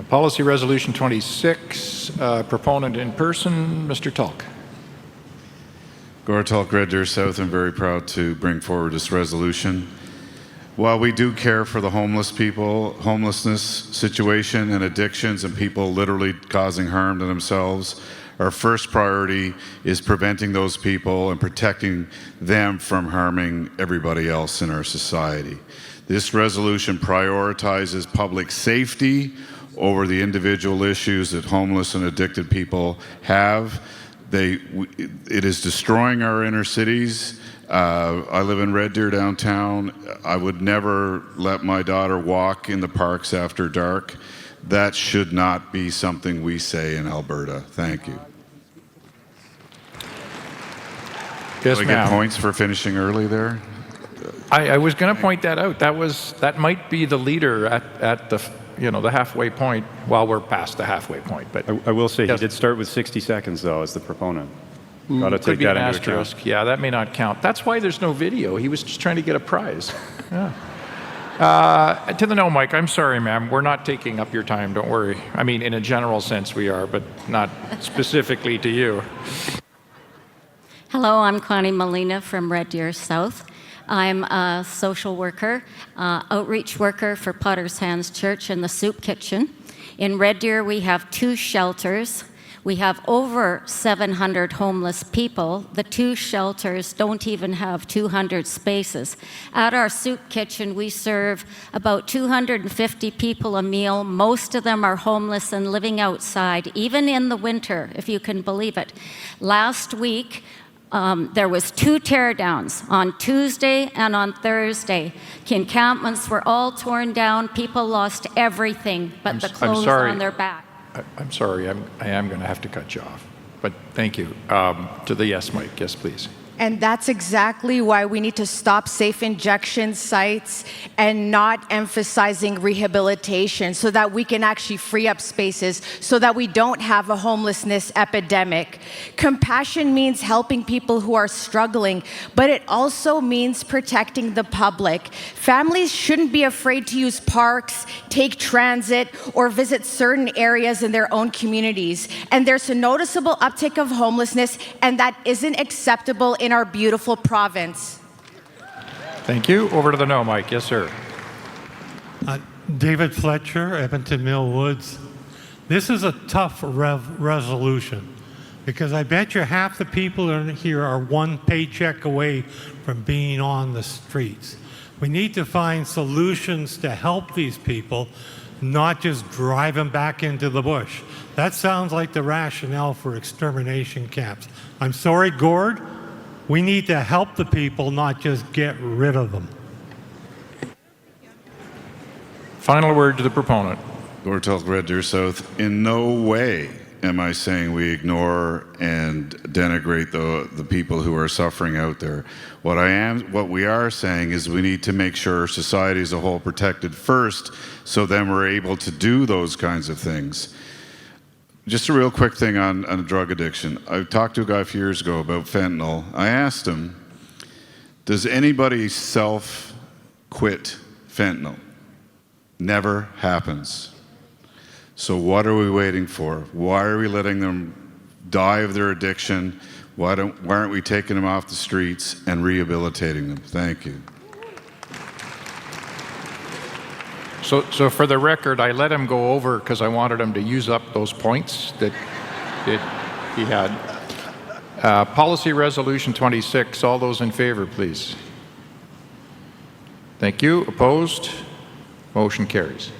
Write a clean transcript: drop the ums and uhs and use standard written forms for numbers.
Policy Resolution 26, proponent in person, Mr. Tulk. Gord Tulk, Red Deer South. I'm very proud to bring forward this resolution. While we do care for the homeless people, homelessness situation and addictions and people literally causing harm to themselves, our first priority is preventing those people and protecting them from harming everybody else in our society. This resolution prioritizes public safety over the individual issues that homeless and addicted people have. It is destroying our inner cities. I live in Red Deer downtown. I would never let my daughter walk in the parks after dark. That should not be something we say in Alberta. Thank you. Yes, Do I get points for finishing early there? I was going to point that out. That might be the leader at the the halfway point while we're past the halfway point. But I will say yes. He did start with 60 seconds though as the proponent. Got to Could take be that an into account. asterisk. Yeah, that may not count. That's why there's no video. He was just trying to get a prize. Yeah. To the no mic, I'm sorry, ma'am. We're not taking up your time. Don't worry. I mean, in a general sense, we are, but not specifically to you. Hello, I'm Connie Molina from Red Deer South. I'm a social worker, outreach worker for Potter's Hands Church in the Soup Kitchen. In Red Deer, we have 2 shelters. We have over 700 homeless people. The 2 shelters don't even have 200 spaces. At our soup kitchen, we serve about 250 people a meal. Most of them are homeless and living outside, even in the winter, if you can believe it. Last week, there was 2 teardowns on Tuesday and on Thursday. Encampments were all torn down. People lost everything but the clothes on their back. I'm sorry. I am going to have to cut you off. But thank you. To the yes mic. Yes, please. And that's exactly why we need to stop safe injection sites and not emphasizing rehabilitation so that we can actually free up spaces so that we don't have a homelessness epidemic. Compassion means helping people who are struggling, but it also means protecting the public. Families shouldn't be afraid to use parks, take transit, or visit certain areas in their own communities. And there's a noticeable uptick of homelessness, and that isn't acceptable in our beautiful province. Thank you. Over to the no mic. Yes, sir. David Fletcher, Edmonton Mill Woods. This is a tough resolution because I bet you half the people in here are 1 paycheck away from being on the streets. We need to find solutions to help these people, not just drive them back into the bush. That sounds like the rationale for extermination camps. I'm sorry, Gord. We need to help the people, not just get rid of them. Final word to the proponent. Gord Tulk, Red Deer South. In no way am I saying we ignore and denigrate the people who are suffering out there. What we are saying is we need to make sure society as a whole protected first, so then we're able to do those kinds of things. Just a real quick thing on drug addiction. I talked to a guy a few years ago about fentanyl. I asked him, does anybody self-quit fentanyl? Never happens. So what are we waiting for? Why are we letting them die of their addiction? Why aren't we taking them off the streets and rehabilitating them? Thank you. So for the record, I let him go over because I wanted him to use up those points that he had. Policy Resolution 26, all those in favor, please. Thank you. Opposed? Motion carries.